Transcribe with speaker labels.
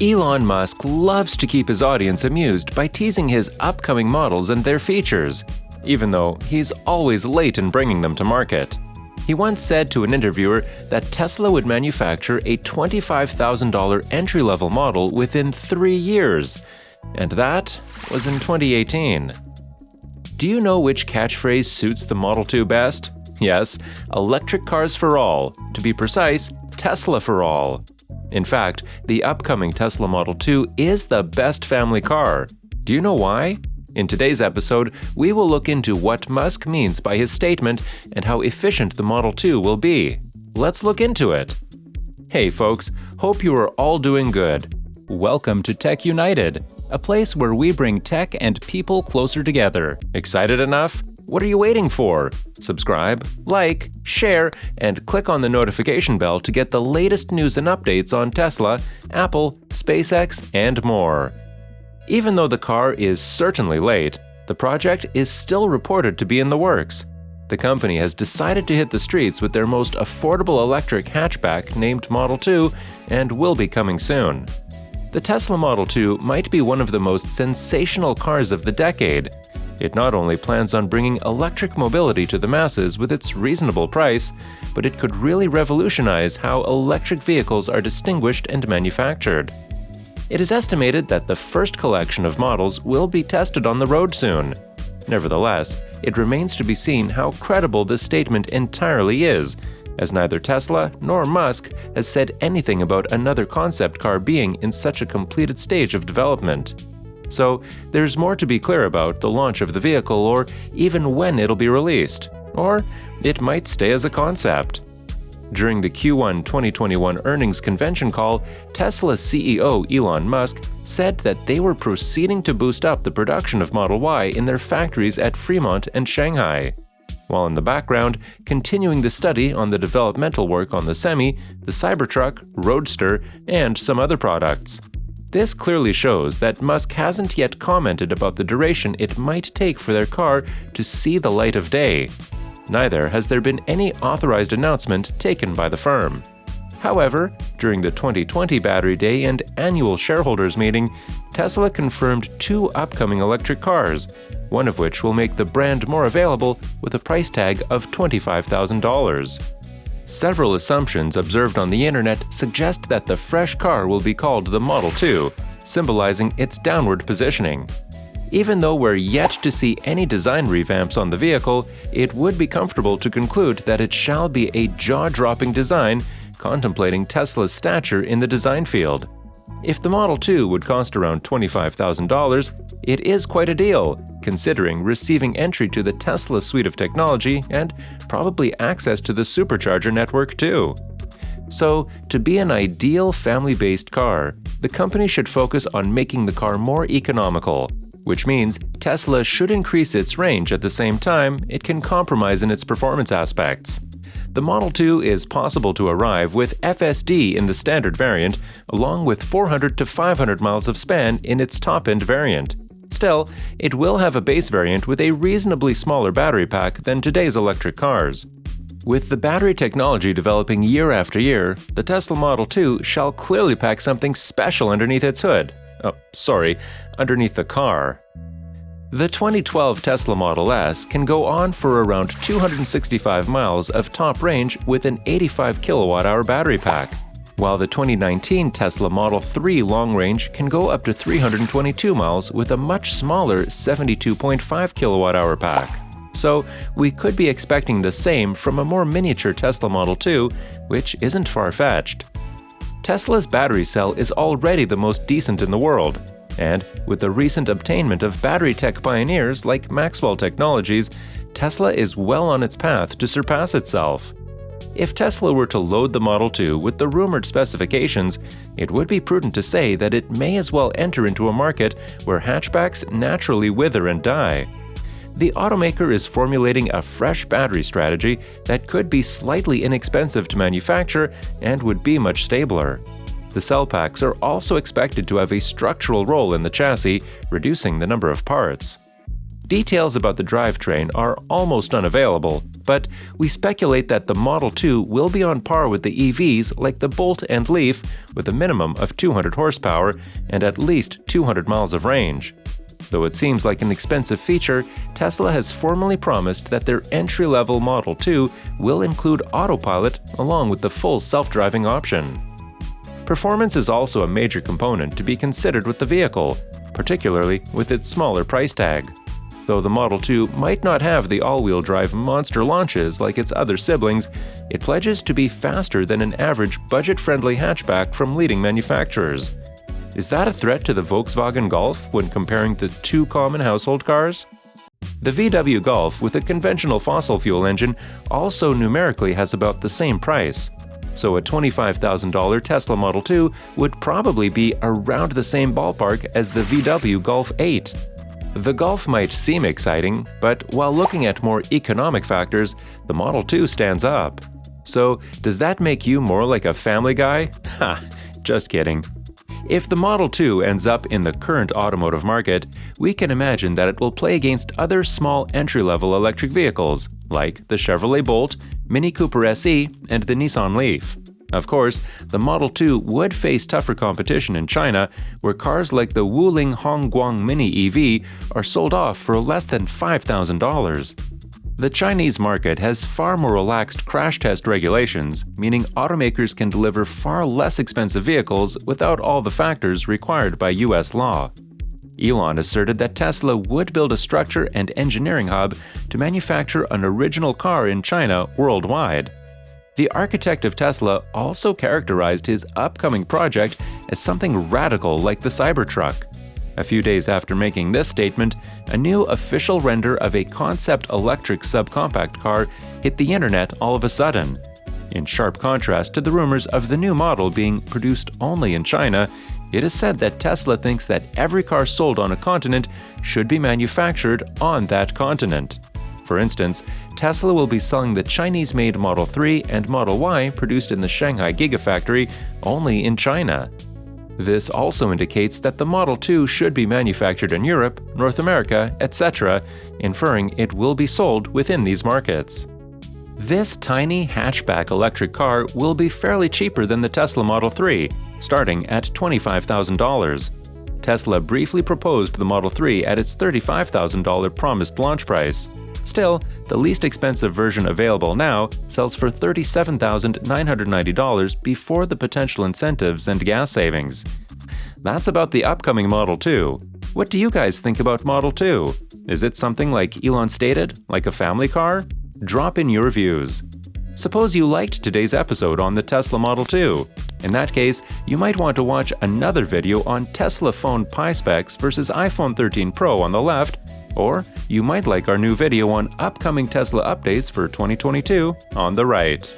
Speaker 1: Elon Musk loves to keep his audience amused by teasing his upcoming models and their features, even though he's always late in bringing them to market. He once said to an interviewer that Tesla would manufacture a $25,000 entry-level model within 3 years, and that was in 2018. Do you know which catchphrase suits the Model 2 best? Yes, electric cars for all. To be precise, Tesla for all. In fact, the upcoming Tesla Model 2 is the best family car. Do you know why? In today's episode, we will look into what Musk means by his statement and how efficient the Model 2 will be. Let's look into it. Hey folks, hope you are all doing good. Welcome to Tech United, a place where we bring tech and people closer together. Excited enough? What are you waiting for? Subscribe, like, share, and click on the notification bell to get the latest news and updates on Tesla, Apple, SpaceX, and more. Even though the car is certainly late, the project is still reported to be in the works. The company has decided to hit the streets with their most affordable electric hatchback named Model 2 and will be coming soon. The Tesla Model 2 might be one of the most sensational cars of the decade. It not only plans on bringing electric mobility to the masses with its reasonable price, but it could really revolutionize how electric vehicles are distinguished and manufactured. It is estimated that the first collection of models will be tested on the road soon. Nevertheless, it remains to be seen how credible this statement entirely is, as neither Tesla nor Musk has said anything about another concept car being in such a completed stage of development. So, there's more to be clear about the launch of the vehicle or even when it'll be released, or it might stay as a concept. During the Q1 2021 earnings convention call, Tesla CEO Elon Musk said that they were proceeding to boost up the production of Model Y in their factories at Fremont and Shanghai, while in the background, continuing the study on the developmental work on the Semi, the Cybertruck, Roadster, and some other products. This clearly shows that Musk hasn't yet commented about the duration it might take for their car to see the light of day. Neither has there been any authorized announcement taken by the firm. However, during the 2020 Battery Day and annual shareholders meeting, Tesla confirmed 2 upcoming electric cars, one of which will make the brand more available with a price tag of $25,000. Several assumptions observed on the internet suggest that the fresh car will be called the Model 2, symbolizing its downward positioning. Even though we're yet to see any design revamps on the vehicle, it would be comfortable to conclude that it shall be a jaw-dropping design, contemplating Tesla's stature in the design field. If the Model 2 would cost around $25,000, it is quite a deal, considering receiving entry to the Tesla suite of technology and probably access to the supercharger network too. So, to be an ideal family-based car, the company should focus on making the car more economical, which means Tesla should increase its range at the same time it can compromise in its performance aspects. The Model 2 is possible to arrive with FSD in the standard variant, along with 400 to 500 miles of span in its top-end variant. Still, it will have a base variant with a reasonably smaller battery pack than today's electric cars. With the battery technology developing year after year, the Tesla Model 2 shall clearly pack something special underneath its hood. Underneath the car. The 2012 Tesla Model S can go on for around 265 miles of top range with an 85 kWh battery pack, while the 2019 Tesla Model 3 long range can go up to 322 miles with a much smaller 72.5 kWh pack. So, we could be expecting the same from a more miniature Tesla Model 2, which isn't far-fetched. Tesla's battery cell is already the most decent in the world, and with the recent obtainment of battery tech pioneers like Maxwell Technologies, Tesla is well on its path to surpass itself. If Tesla were to load the Model 2 with the rumored specifications, it would be prudent to say that it may as well enter into a market where hatchbacks naturally wither and die. The automaker is formulating a fresh battery strategy that could be slightly inexpensive to manufacture and would be much stabler. The cell packs are also expected to have a structural role in the chassis, reducing the number of parts. Details about the drivetrain are almost unavailable, but we speculate that the Model 2 will be on par with the EVs like the Bolt and Leaf, with a minimum of 200 horsepower and at least 200 miles of range. Though it seems like an expensive feature, Tesla has formally promised that their entry-level Model 2 will include autopilot along with the full self-driving option. Performance is also a major component to be considered with the vehicle, particularly with its smaller price tag. Though the Model 2 might not have the all-wheel drive monster launches like its other siblings, it pledges to be faster than an average budget-friendly hatchback from leading manufacturers. Is that a threat to the Volkswagen Golf when comparing the two common household cars? The VW Golf with a conventional fossil fuel engine also numerically has about the same price. So a $25,000 Tesla Model 2 would probably be around the same ballpark as the VW Golf 8. The Golf might seem exciting, but while looking at more economic factors, the Model 2 stands up. So, does that make you more like a family guy? Ha, just kidding. If the Model 2 ends up in the current automotive market, we can imagine that it will play against other small entry-level electric vehicles, like the Chevrolet Bolt, Mini Cooper SE, and the Nissan Leaf. Of course, the Model 2 would face tougher competition in China, where cars like the Wuling Hongguang Mini EV are sold off for less than $5,000. The Chinese market has far more relaxed crash test regulations, meaning automakers can deliver far less expensive vehicles without all the factors required by US law. Elon asserted that Tesla would build a structure and engineering hub to manufacture an original car in China worldwide. The architect of Tesla also characterized his upcoming project as something radical like the Cybertruck. A few days after making this statement, a new official render of a concept electric subcompact car hit the internet all of a sudden. In sharp contrast to the rumors of the new model being produced only in China, it is said that Tesla thinks that every car sold on a continent should be manufactured on that continent. For instance, Tesla will be selling the Chinese-made Model 3 and Model Y produced in the Shanghai Gigafactory only in China. This also indicates that the Model 2 should be manufactured in Europe, North America, etc., inferring it will be sold within these markets. This tiny hatchback electric car will be fairly cheaper than the Tesla Model 3, starting at $25,000. Tesla briefly proposed the Model 3 at its $35,000 promised launch price. Still, the least expensive version available now sells for $37,990 before the potential incentives and gas savings. That's about the upcoming Model 2. What do you guys think about Model 2? Is it something like Elon stated, like a family car? Drop in your views. Suppose you liked today's episode on the Tesla Model 2. In that case, you might want to watch another video on Tesla phone Pi specs versus iPhone 13 Pro on the left, or you might like our new video on upcoming Tesla updates for 2022 on the right.